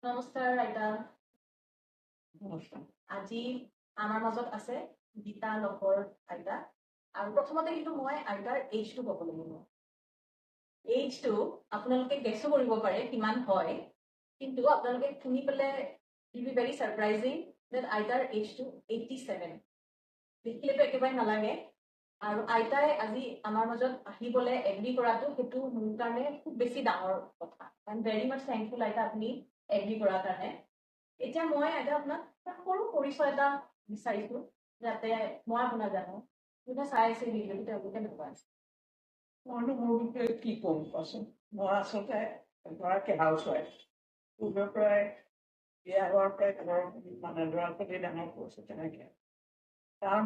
নমস্কাৰ আইতা। নমস্কাৰ। আজি আমাৰ মাজত আছে গীতা লগৰ আইতা। আৰু প্ৰথমতে কিন্তু মই আইতাৰ এইজটো ক'ব লাগিব। এইজটো আপোনালোকে গেছো কৰিব পাৰে কিমান হয়, কিন্তু আপোনালোকে শুনি পেলাই ইট বি ভেৰি ছাৰপ্ৰাইজিং দেট আইতাৰ এইজটো 87। দেখিলেতো একেবাৰে নালাগে। আৰু আইতাই আজি আমাৰ মাজত আহিবলৈ এগ্ৰী কৰাটো সেইটো মোৰ কাৰণে খুব বেছি ডাঙৰ কথা। I am very much thankful আইতা আপুনি এগ্ৰী কৰাৰ কাৰণে। এতিয়া মই আইতা আপোনাক সৰু পৰিচয় এটা বিচাৰিছো, যাতে মই আপোনাক জানো। যোনে চাই আছে ভিডিঅ'টো তেওঁলোকে নকয়। মইনো মোৰ বিষয়ে কি ক'ম কোৱাচোন। মই আচলতে এগৰাকী হাউচ ৱাইফ। পূৰ্বৰ পৰাই বিয়া হোৱাৰ পৰাই ঘৰৰ মানে ল'ৰা ছোৱালী ডাঙৰ কৰিছোঁ তেনেকৈ। তাৰ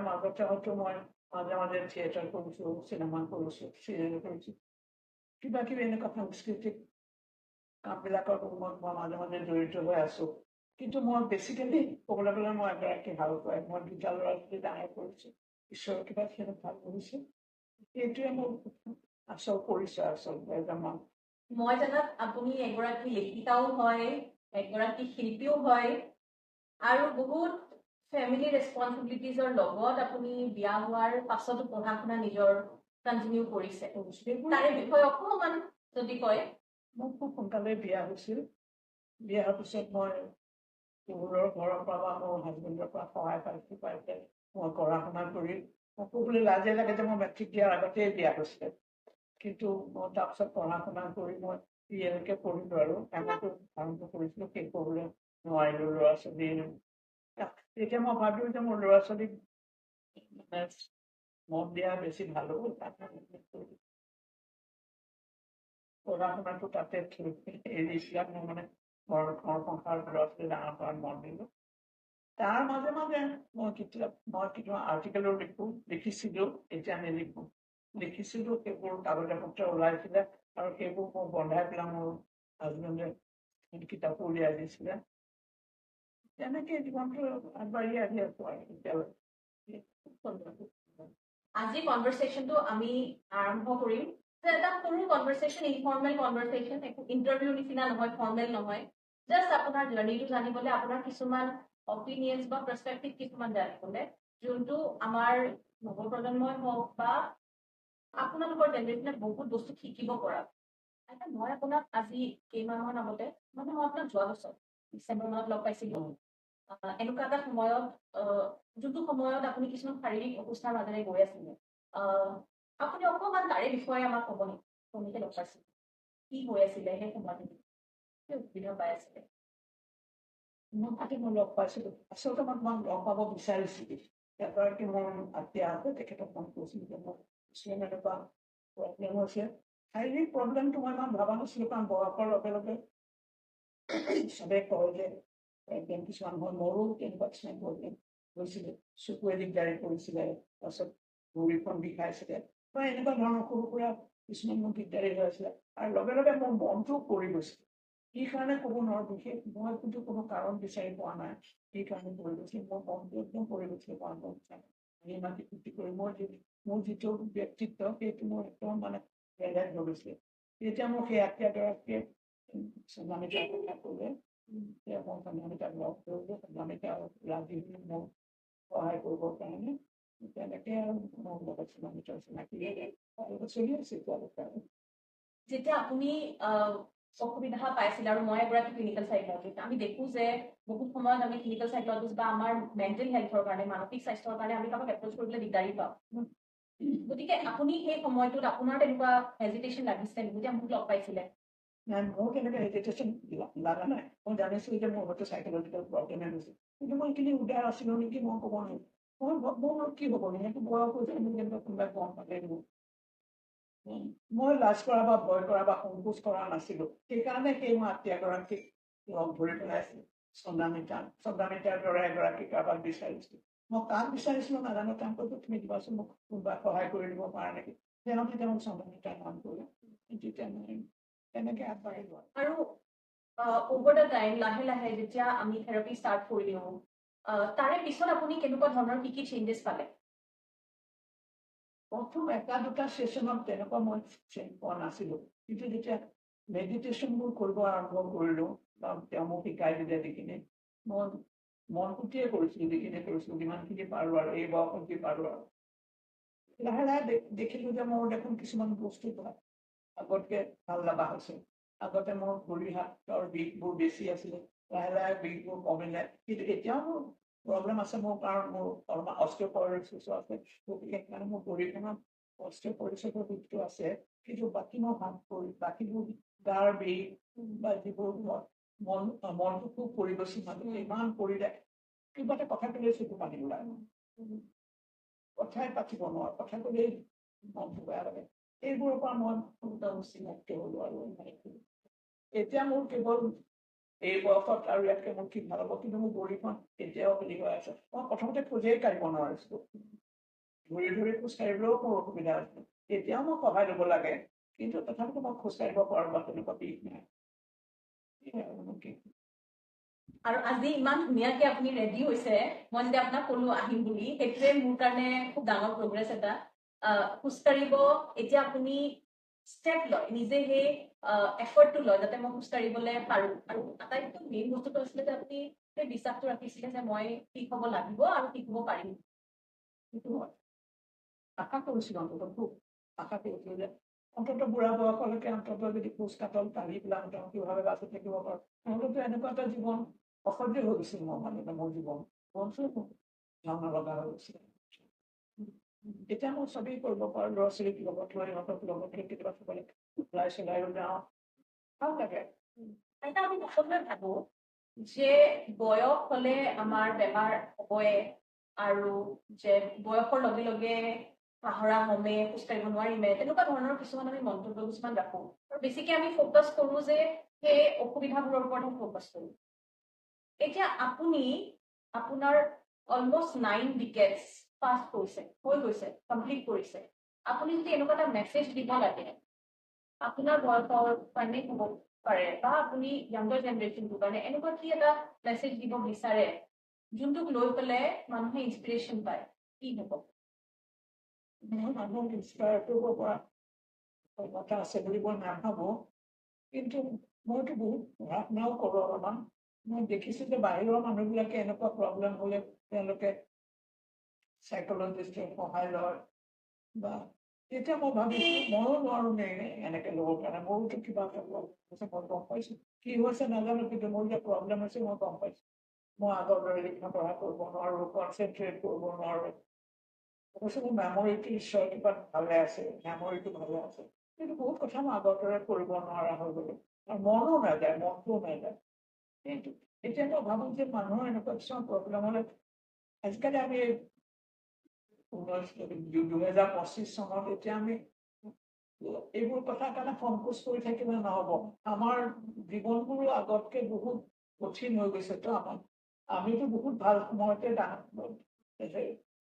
মাজতে হয়তো মই মাজে মাজে থিয়েটাৰ কৰিছোঁ, চিনেমা কৰিছোঁ, চিৰিয়েল কৰিছোঁ, কিবা কিবি এনেকুৱা সাংস্কৃতিক কামবিলাকৰ মই মাজে মাজে জড়িত হৈ আছোঁ। কিন্তু মই বেছিকেলি ক'বলৈ গ'লে মই এগৰাকী হাউচ ৱাইফ। মই দুটা ল'ৰা ছোৱালী ডাঙৰ কৰিছোঁ, ঈশ্বৰৰ কৃপাত সিহঁতে ভাল কৰিছে। এইটোৱে মোৰ আচল পৰিচয় আচলতে এজন। মই জানাত আপুনি এগৰাকী লেখিকাও হয়, এগৰাকী শিল্পীও হয়, আৰু বহুত ফেমিলি ৰেছপনচিবিলিটিজৰ লগত আপুনি বিয়া হোৱাৰ পাছতো পঢ়া শুনা নিজৰ কণ্টিনিউ কৰিছে। তাৰে বিষয়ে অকণমান যদি কয়। মোৰ খুব সোনকালে বিয়া হৈছিল। বিয়া হোৱাৰ পিছত মই শহুৰৰ ঘৰৰ পৰা বা মোৰ হাজবেণ্ডৰ পৰা সহায় পাইছে মই পঢ়া শুনা কৰি মোক ক'বলৈ লাজে লাগে যে মই মেট্ৰিক দিয়াৰ আগতেই বিয়া হৈছিলে। কিন্তু মই তাৰপিছত পঢ়া শুনা কৰি মই পিএলকে পঢ়িলোঁ আৰু এমএটো আৰম্ভ কৰিছিলোঁ, শেষ কৰিবলৈ নোৱাৰিলোঁ ল'ৰা ছোৱালী। তেতিয়া মই ভাবিলোঁ যে মোৰ ল'ৰা ছোৱালীক মানে মন দিয়া বেছি ভাল হ'ব, পঢ়া শুনাটো তাতে এৰি পেলাই মই মানে ঘৰ সংসাৰ ল'ৰা ছোৱালী ডাঙৰ কৰাত মন দিলোঁ। তাৰ মাজে মাজে মই কেতিয়াবা আৰ্টিকেলো লিখিছিলোঁ, এতিয়া নিলিখোঁ। লিখিছিলোঁ, সেইবোৰ কাগজে পত্ৰ ওলাইছিলে আৰু সেইবোৰ মই বন্ধাই পেলাই মোৰ হাজবেণ্ডে কিতাপো উলিয়াই দিছিলে। তেনেকৈ জীৱনটো আগবাঢ়ি আহি আছোঁ আৰু এতিয়ালৈ। আজি কনভাৰচেশ্যনটো আমি আৰম্ভ কৰিম। এটা সৰু কনভাৰচেশ্যন, ইনফৰ্মেল কনভাৰচেশ্যন, একো ইণ্টাৰভিউ নিচিনা নহয়, ফৰ্মেল নহয়। জাষ্ট আপোনাৰ জাৰ্নিটো জানিবলৈ, আপোনাৰ কিছুমান অপিনিয়নছ বা পাৰ্চপেক্টিভ কিছুমান জানিবলৈ, যোনটো আমাৰ নৱপ্ৰজন্মই হওক বা আপোনালোকৰ জেনেৰেশ্যনে বহুত বস্তু শিকিব পৰা। মই আপোনাক আজি কেইমাহমান আগতে মই আপোনাক যোৱা বছৰ ডিচেম্বৰ মাহত লগ পাইছিলোঁ। এনেকুৱা এটা সময়ত যোনটো সময়ত আপুনি কিছুমান শাৰীৰিক অৱস্থাৰ মাজেৰে গৈ আছিলে। আপুনি অকণমান তাৰে বিষয়ে আমাক ক'ব নেকি? কেনেকৈ লগ পাইছিল, কি হৈ আছিলে সেই সময়খিনি, কি অসুবিধা পাই আছিলে? মই লগ পাইছিলোঁ, আচলতে মই তোমাক লগ পাব বিচাৰিছিলোঁ। এগৰাকী মোৰ আত্মীয় আছে, তেখেতক ফোন কৰিছিলোঁ যে মোৰ কিছুমান এনেকুৱা প্ৰব্লেম হৈছে। শাৰীৰিক প্ৰব্লেমটো মই ইমান ভবা নাছিলোঁ, কাৰণ বয়সৰ লগে লগে চবে কয় যে প্ৰব্লেম কিছুমান হয়। মোৰো তেনেকুৱা কিছুমান প্ৰব্লেম হৈছিলে, চকুৱে দিগদাৰি কৰিছিলে, তাৰপিছত ভৰিখন বিষাইছিলে বা এনেকুৱা ধৰণৰ সৰু সুৰা কিছুমান মোৰ দিগদাৰি হৈ আছিলে। আৰু লগে লগে মোৰ মনটোও পৰি গৈছিলে। কি কাৰণে ক'ব নোৱাৰো, বিশেষ মই কিন্তু কোনো কাৰণ বিচাৰি পোৱা নাই কি কাৰণে পৰি গৈছিল। মোৰ মনটো একদম পৰি গৈছিলে। মাটি ফুটি কৰি মোৰ যিটো ব্যক্তিত্ব সেইটো মোৰ একদম মানে বেলেগ হৈ গৈছিলে। এতিয়া মোক সেই আত্মীয়গৰাকীয়ে চন্দ্ৰামিতাৰ কথা ক'লে, মই চন্দ্ৰামিতাক লগ কৰিলোঁ, চন্দ্ৰামিতা ৰাজি হৈ মোক সহায় কৰিবৰ কাৰণে। তেনেকে আৰু মোৰ লগত চন্দ্ৰামিতাৰ চিনাকি চলি আছে এতিয়ালৈকে। যেতিয়া আপুনি অসুবিধা পাইছিল, আৰু মই এগৰাকী ক্লিনিকেল চাইকলজিষ্ট, আমি দেখো যে বহুত সময়ত আমি ক্লিনিকেল চাইকলজিষ্ট বা আমাৰ মেণ্টেল হেল্থৰ কাৰণে, মানসিক স্বাস্থ্যৰ কাৰণে আমি কাৰোবাক এপ্ৰ'চ কৰিবলৈ দিগদাৰি পাওঁ। গতিকে আপুনি সেই সময়টোত আপোনাৰ তেনেকুৱা হেজিটেশ্যন লাগিছিলে নেকি যেতিয়া মোক লগ পাইছিলে? নাই, মোৰ তেনেকৈ হেজিটেশ্যন লগা নাই। মই জানিছিলোঁ যে মোৰ হয়তো চাইকলজিকেল প্ৰব্লেমে হৈছে, কিন্তু মই এইখিনি উদাৰ আছিলোঁ নেকি মই ক'ব নোৱাৰিম। মোৰ কি হ'ব, সেইটো বয়স হৈছে মোক যেনিবা কোনোবাই গম পালে মোৰ। মই লাজ কৰা বা ভয় কৰা বা সংকোচ কৰা নাছিলোঁ। সেইকাৰণে সেই মই আত্মীয়গৰাকীক লগ ধৰি পেলাই চন্দ্ৰামিতাৰ দৰে এগৰাকী কাৰোবাক বিচাৰিছিলোঁ। মই কাক বিচাৰিছিলোঁ নাজানো, তেওঁ কৈছোঁ তুমি দিবাচোন, মোক কোনোবাই সহায় কৰি দিব পাৰা নেকি। তেওঁলোকে মোক চন্দ্ৰামিতাৰ নাম কৰিলে, তেতিয়া মই তেনেকৈ আগবাঢ়িলোঁ। আৰু অভাৰ দ্য টাইম লাহে লাহে যেতিয়া আমি থেৰাপি ষ্টাৰ্ট কৰিলোঁ, তাৰে পিছত আপুনি কেনেকুৱা ধৰণৰ কি চেঞ্জেছ পালে? প্ৰথম এটা দুটা ছেশ্যনত তেনেকুৱা মই চেঞ্জ পোৱা নাছিলোঁ, কিন্তু যেতিয়া মেডিটেশ্যনবোৰ কৰিব আৰম্ভ কৰিলোঁ, বা তেওঁ মোক শিকাই দিলে যিখিনি মই মন পুতিয়ে কৰিছিলোঁ, যিখিনি কৰিছিলোঁ যিমানখিনি পাৰোঁ আৰু এই বয়সত যি পাৰোঁ আৰু লাহে লাহে দেখিলোঁ যে মোৰ দেখোন কিছুমান বস্তু আগতকে ভাল লগা হৈছে। আগতে মোৰ ভৰি হাতৰ বিষবোৰ বেছি আছিলে, লাহে লাহে বিষবোৰ কমিলে, কিন্তু এতিয়াও মোৰ প্ৰব্লেম আছে মোৰ, কাৰণ মোৰ অলপমান অস্টিঅ'প'ৰ'ছিছ আছে, গতিকে সেইকাৰণে মোৰ ভৰিখনত অস্টিঅ'প'ৰ'ছিছৰ বিষটো আছে, কিন্তু বাকী মোৰ হাত ভৰি বাকীবোৰ গাৰ বিষ বা যিবোৰ মনটো খুব পৰি গৈছিল মাজতে, ইমান পৰিলে কিবা এটা কথা ক'লে চকু পানী ওলায়, কথাই পাতিব নোৱাৰো, কথা ক'লেই মনটো বেয়া লাগে। এইবোৰৰ পৰা মই মুক্ত হ'লো আৰু এতিয়া মোৰ কেৱল এই বয়সত আৰু ইয়াতকে মোৰ কি ভাল হ'ব, কিন্তু মোৰ ভৰিখন এতিয়াও হেৰি হৈ আছে। মই প্ৰথমতে খোজেই কাঢ়িব নোৱাৰিছিলোঁ, ধৰি ধৰি খোজ কাঢ়িবলৈও মোৰ অসুবিধা আছিল। এতিয়াও মই সহায় ল'ব লাগে, কিন্তু তথাপিতো মই খোজ কাঢ়িব পাৰোঁ বা তেনেকুৱা বিষ নাই। আৰু আজি ইমান ধুনীয়াকে আপুনি ৰেডি হৈছে, মই যেতিয়া আপোনাক ক'লো আহিম বুলি, সেইটোৱে মোৰ কাৰণে খুব ডাঙৰ প্ৰগ্ৰেছ এটা। খোজকাঢ়িব এতিয়া আপুনি ষ্টেপ লয়, নিজে সেই এফৰ্টটো লয় যাতে মই খোজকাঢ়িবলৈ পাৰোঁ। আৰু আটাইতকৈ মেইন বস্তুটো আছিলে যে আপুনি সেই বিশ্বাসটো ৰাখিছিলে যে মই ঠিক হ'ব লাগিব আৰু ঠিক হ'ব পাৰিম। সেইটো হয়, আশা কৰিছিলোঁ অন্ততঃ, খুব আশা কৰিছিলোঁ যে অন্ততঃ বুঢ়া বয়সলৈকে অন্ততঃ যদি খোজ কাটল কাঢ়ি পেলাই মোটামুটিভাৱে বাচি থাকিব পাৰোঁ। নহ'লেতো এনেকুৱা এটা জীৱন অসহ্য হৈ গৈছিল মোৰ, মানে মোৰ জীৱনটো ভাল নলগা হৈ গৈছিল। এতিয়া মই চবেই কৰিব পাৰোঁ, ল'ৰা ছোৱালীক লগত লৈ সিহঁতক লগত লৈ কেতিয়াবা চবলে ওলাই চলাই যাওঁ, ভাল লাগে। এটা আমি সকলোৱে ভাবো যে বয়স হ'লে আমাৰ বেমাৰ হ'বই, আৰু যে বয়সৰ লগে লগে পাহৰা হমে, খোজকাঢ়িব নোৱাৰিমে, তেনেকুৱা ধৰণৰ কিছুমান আমি মন্তব্য কিছুমান ৰাখোঁ। আৰু বেছিকে আমি ফ'কাছ কৰোঁ যে সেই অসুবিধাবোৰৰ ওপৰত ফ'কাছ কৰোঁ। এতিয়া আপুনি আপোনাৰ অলমষ্ট 9 ডিকেডছ পাছ কৰিছে, হৈ গৈছে, কমপ্লিট কৰিছে। আপুনি যদি এনেকুৱা এটা মেছেজ দিব লাগে আপোনাৰ বয়সৰ কাৰণে হ'ব পাৰে, বা আপুনি য়াংগাৰ জেনেৰেশ্যনটোৰ কাৰণে এনেকুৱা কি এটা মেছেজ দিব বিচাৰে যোনটোক লৈ পেলাই মানুহে ইনস্পিৰেশ্যন পায়, কি হ'ব? মই মানুহক ইনস্পায়াৰ কৰিব পৰা কথা আছে বুলি মই নাভাবোঁ, কিন্তু মইতো বহুত পঢ়া শুনাও কৰোঁ অলপমান। মই দেখিছোঁ যে বাহিৰৰ মানুহবিলাকে এনেকুৱা প্ৰব্লেম হ'লে তেওঁলোকে চাইকলজিষ্টৰ সহায় লয়, বা তেতিয়া মই ভাবিছোঁ ময়ো নোৱাৰোঁ নে এনেকে ল'বৰ কাৰণে, মোৰোতো কিবা এটা প্ৰব্লেম হৈছে, মই গম পাইছোঁ কি হৈছে নাজানো, কিন্তু মোৰ যে প্ৰব্লেম হৈছে মই গম পাইছোঁ। মই আগৰ দৰে লিখা পঢ়া কৰিব নোৱাৰোঁ, কনচেনট্ৰেট কৰিব নোৱাৰোঁ। অৱশ্যে মোৰ মেমৰিটো ঈশ্বৰ কিবা ভালে আছে, মেমৰিটো ভালে আছে, কিন্তু বহুত কথা মই আগৰ দৰে কৰিব নোৱাৰা হৈ গ'লো, আৰু মনো নাযায়, মনটোও নাযায়। কিন্তু এতিয়া মই ভাবোঁ যে মানুহৰ এনেকুৱা কিছুমান প্ৰব্লেম হ'লে, আজিকালি আমি 2025 চনত এতিয়া আমি এইবোৰ কথাৰ কাৰণে সংকোচ কৰি থাকিলে নহ'ব। আমাৰ জীৱনবোৰো আগতকে বহুত কঠিন হৈ গৈছে তো আমিতো বহুত ভাল সময়তে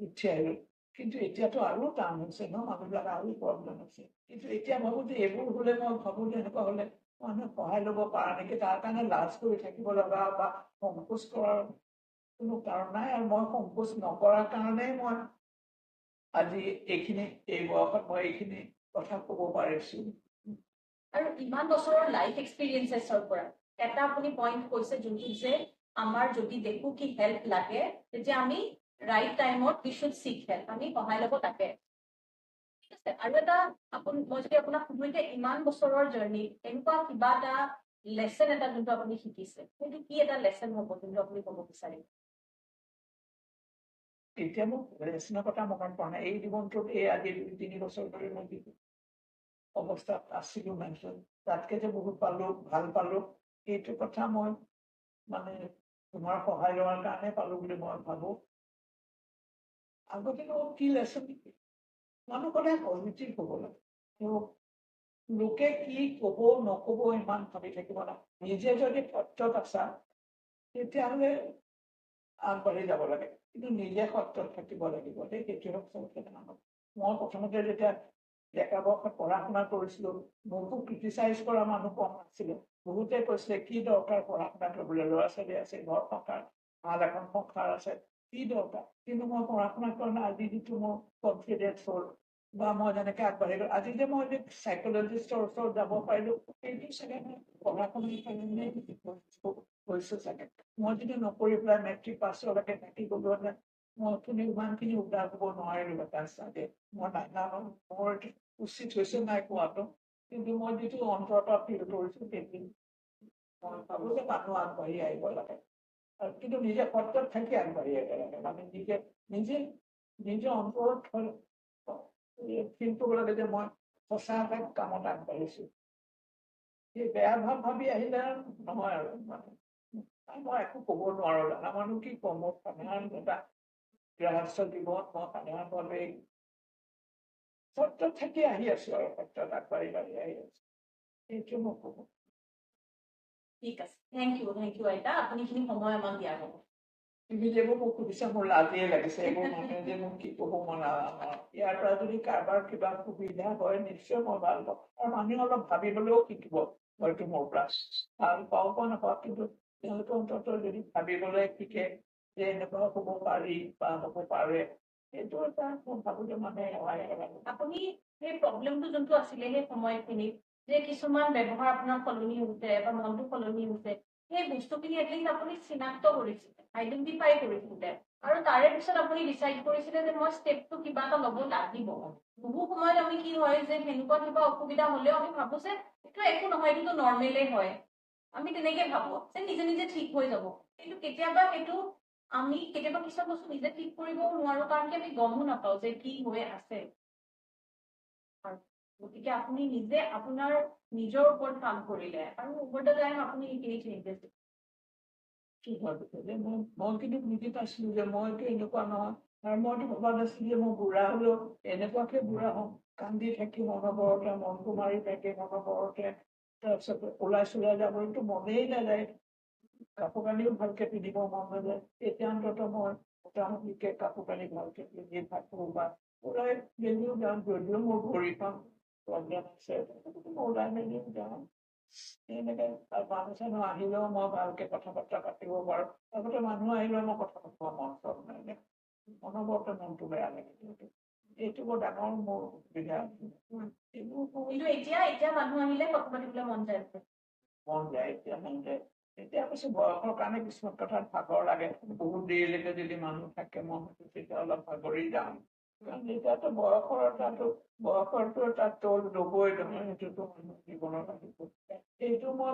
উঠি আহিলোঁ, কিন্তু এতিয়াতো আৰু টান হৈছে ন, মানুহবিলাক আৰু প্ৰব্লেম হৈছে। কিন্তু এতিয়া ভাবোঁ যে এইবোৰ হ'লে মই ভাবোঁ যে এনেকুৱা হ'লে মানুহে সহায় ল'ব পৰা নেকি, তাৰ কাৰণে লাজ কৰি থাকিব লগা বা সংকোচ কৰাৰ কোনো কাৰণ নাই, আৰু মই সংকোচ নকৰাৰ কাৰণেই মই আজি এইখিনি, এই বয়সত মই এইখিনি কথা ক'ব পাৰিছোঁ। আৰু ইমান বছৰৰ লাইফ এক্সপিৰিয়েঞ্চেছৰ পৰা এটা আপুনি পইণ্ট কৈছে যোনটো যে আমাৰ যদি দেখোঁ কি হেল্প লাগে, তেতিয়া আমি ৰাইট টাইমত উই শুড চিক হেল্প, আমি সহায় ল'ব লাগে। ঠিক আছে, আৰু এটা মই যদি আপোনাক সুধো যে ইমান বছৰৰ জাৰ্ণি এনেকুৱা কিবা এটা লেচন এটা যোনটো আপুনি শিকিছে, সেইটো কি এটা লেচন হ'ব যোনটো আপুনি ক'ব বিচাৰিম? এতিয়া মোক লেচনৰ কথা মনত পৰা নাই, এই জীৱনটোত এই আজি 2-3 বছৰ ধৰি মই যিটো অৱস্থাত আছিলোঁ মেণ্টেল, তাতকে যে বহুত পালোঁ, ভাল পালোঁ, এইটো কথা মই মানে তোমাৰ সহায় লোৱাৰ কাৰণে পালোঁ বুলি মই ভাবোঁ। আগতে কি লেচন, মানুহ সদায় পজিটিভ হ'ব লাগে, লোকে কি ক'ব নক'ব ইমান ভাবি থাকিব লাগে। নিজে যদি সত্যত আছা তেতিয়াহ'লে আগবাঢ়ি যাব লাগে, কিন্তু নিজে সত্যত থাকিব লাগিব, সেইটোৱে চবতকে ডাঙৰ। মই প্ৰথমতে যেতিয়া ডেকা বয়সত পঢ়া শুনা কৰিছিলোঁ, মোকো ক্ৰিটিচাইজ কৰা মানুহ কম নাছিলে। বহুতে কৈছিলে কি দৰকাৰ পঢ়া শুনা কৰিবলৈ, ল'ৰা ছোৱালী আছে, ঘৰ সংসাৰ, ভাল এখন সংসাৰ আছে, কি দৰকাৰ। কিন্তু মই পঢ়া শুনা কৰা নাই, আজি যিটো মোৰ কনফিডেন্স হ'ল, বা মই যেনেকে আগবাঢ়ি গ'লো আজি যে মই যে চাইকলজিষ্টৰ ওচৰত যাব পাৰিলো সেইটো চাগে মই পঢ়া শুনাৰ কাৰণে হৈছো চাগে মই যদি নকৰি পেলাই মেট্ৰিক পাছলৈকে থাকি গলো হেঁতেন মই ইমানখিনি উদ্ধাৰ হ'ব নোৱাৰিলো তাৰ চাগে মই নাজানো মোৰ উচিত হৈছে নাই কোৱাটো কিন্তু মই যিটো অন্তৰৰ পৰা ফিল কৰিছো সেইটো মই ভাবো যে মানুহ আগবাঢ়ি আহিব লাগে আৰু কিন্তু নিজে সত্যত থাকি আগবাঢ়ি আহিব লাগে মানে নিজে নিজে অন্তৰত ফিল কৰিব লাগে যে মই সঁচাকৈ কামত আগবাঢ়িছো সেই বেয়া ভাৱ ভাবি আহিলে নহয় আৰু মানে মই একো ক'ব নোৱাৰো জানা মানুহ কি ক'ম মোৰ সাধাৰণ এটা গৃহস্থ জীৱন মই সাধাৰণভাৱে সত্যত থাকি আহি আছো আৰু সত্যত আগবাঢ়ি বাঢ়ি আহি আছো সেইটো মই ক'ব ঠিক আছে থেংক ইউ আইতা আপুনি এইখিনি সময় আমাক দিয়াৰ বাবে তুমি যেবোৰ মোক সুধিছা মোৰ লাজেই লাগিছে এইবোৰ মানুহে যে মোক কি ক'ব মই নাজানো ইয়াৰ পৰা যদি কাৰোবাৰ কিবা সুবিধা হয় নিশ্চয় মই ভাল পাওঁ আৰু মানুহে অলপ ভাবিবলৈও শিকিব হয়তো মোৰ পৰা ভাল পাওঁ বা নাপাওঁ কিন্তু তেওঁলোকে অন্ততঃ যদি ভাবিবলৈ শিকে যে এনেকুৱা হ'ব পাৰি বা হ'ব পাৰে সেইটো এটা মই ভাবো যে মানুহে সহায় লাগে আপুনি সেই প্ৰব্লেমটো যোনটো আছিলে সেই সময়খিনিত যে কিছুমান ব্যৱহাৰ আপোনাৰ সলনি হৈছে বা মনটো সলনি হৈছে সেই বস্তুখিনি এটলিষ্ট আপুনি চিনাক্ত কৰিছিলে আইডেণ্টিফাই কৰিছিলে আৰু তাৰে পিছত আপুনি ডিচাইড কৰিছিলে যে মই ষ্টেপটো কিবা এটা ল'ব লাগিব বহু সময়ত আমি কি হয় যে সেনেকুৱা কিবা অসুবিধা হলেও আমি ভাবো যে এইটো একো নহয় এইটো নৰ্মেলে হয় আমি তেনেকে ভাবো যে নিজে নিজে ঠিক হৈ যাব কিন্তু কেতিয়াবা সেইটো আমি কেতিয়াবা কিছুমান বস্তু নিজে ঠিক কৰিবও নোৱাৰো কাৰণ কি আমি গমো নাপাওঁ যে কি হৈ আছে গতিকে আপুনি নিজে আপোনাৰ নিজৰ ওপৰত কাম কৰিলে আৰু ওভাৰ দ্য টাইম আপুনি এইখিনি চেঞ্জেছ মই কিন্তু বুজি পাইছিলো যে মইতো এনেকুৱা নহয় আৰু মইতো ভবা নাছিলো যে মই বুঢ়া হলেও এনেকুৱাকে বুঢ়া হম কান্দি থাকি মনবৰতে মনটো মাৰি থাকি মনবৰতে তাৰপিছত ওলাই যাবলৈতো মনেই নাযায় কাপোৰ কানিও ভালকে পিন্ধিব মন নাযায় এতিয়া অন্ততঃ মই মোটামুটিকে কাপোৰ কানি ভালকে পিন্ধি থাকো বা ওলাই মেলিও যাওঁ যদিও মোৰ ভৰিখন প্ৰব্লেম আছে মই ওলাই মেলিও যাওঁ এনেকে মানুহ চানুহ আহিলেও মই ভালকে কথা বতৰা পাতিব পাৰো আগতে মানুহ আহিলেও মই কথা পাতিব মন চন নাই অনবৰতে মনটো বেয়া লাগে এইটো বৰ ডাঙৰ মোৰ সুবিধা কিন্তু এতিয়া মানুহ আহিলে কথা পাতিবলৈ মন যায় মন যায় এতিয়া পিছে বয়সৰ কাৰণে কিছুমান কথাত ভাগৰ লাগে বহুত দেৰিলৈকে যদি মানুহ থাকে মন তেতিয়া অলপ ভাগৰি যাওঁ কাৰণ এতিয়াতো বয়সৰটো এটা তোল ল'বই নহয় সেইটোতো মানুহ জীৱনত আহিব সেইটো মই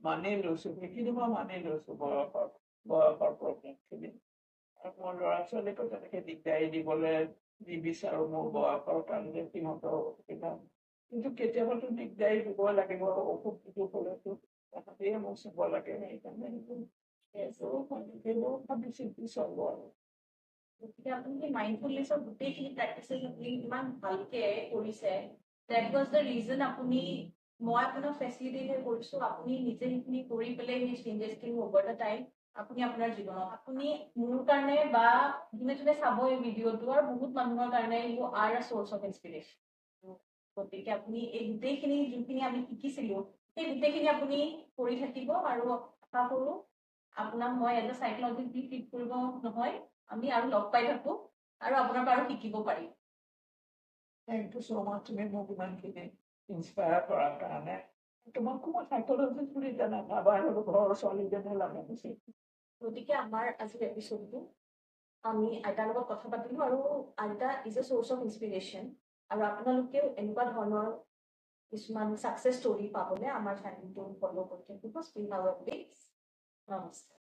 মানি লৈছো সেইখিনি মই মানি লৈছো বয়সৰ প্ৰব্লেমখিনি আৰু মোৰ ল'ৰা ছোৱালীকো তেনেকে দিগদাৰি দিবলৈ নিবিচাৰো মোৰ বয়সৰ কাৰণে সিহঁতৰ অসুবিধা কিন্তু কেতিয়াবাতো দিগদাৰি দিব লাগিব অসুখ বিসুখ হলেতো তাহাঁতেই মোক চাব লাগে সেইকাৰণে সেইবোৰ ভাবি চিন্তি চলো আৰু গতিকে আপুনি মাইণ্ডফুলনেছৰ গোটেইখিনি প্ৰেক্টিচেছ আপুনি ইমান ভালকে কৰিছে ডেট ৱাজ দ্য ৰিজন আপুনি মই আপোনাক ফেচিলিটেট কৰিছো আপুনি নিজে সেইখিনি কৰি পেলাই সেই চেঞ্জেছখিনি অভাৰ দ্য টাইম আপুনি আপোনাৰ জীৱনত আপুনি মোৰ কাৰণে বা যোনে যোনে চাব এই ভিডিঅ'টো আৰু বহুত মানুহৰ কাৰণে ইউ আৰ আ চ'ৰ্চ অফ ইনস্পিৰেশ্যন গতিকে আপুনি এই গোটেইখিনি যোনখিনি আমি শিকিছিলো সেই গোটেইখিনি আপুনি কৰি থাকিব আৰু আশা কৰো আপোনাক মই এজ এ চাইকলজিষ্ট দি ট্ৰিট কৰিব নহয় আমি আৰু লগ পাই থাকো আৰু আপোনাৰ পৰা শিকিব পাৰিম থেংক ইউ চ' মাছ তুমি মোক ইমানখিনি ইনস্পায়াৰ কৰাৰ কাৰণে তোমাকো মই চাইকলজিষ্ট বুলি এতিয়া নাভাবা হ'লো ঘৰৰ ছোৱালীজনে লাগে গতিকে আমাৰ আজিৰ এপিচডটো আমি আইতাৰ লগত কথা পাতিলো আৰু আইতা is a source of inspiration আৰু আপোনালোকেও এনেকুৱা ধৰণৰ কিছুমান ছাকচেছ ষ্টৰি পাবলৈ আমাৰ চেনেলটো ফ'ল' কৰি থাকিব নমস্কাৰ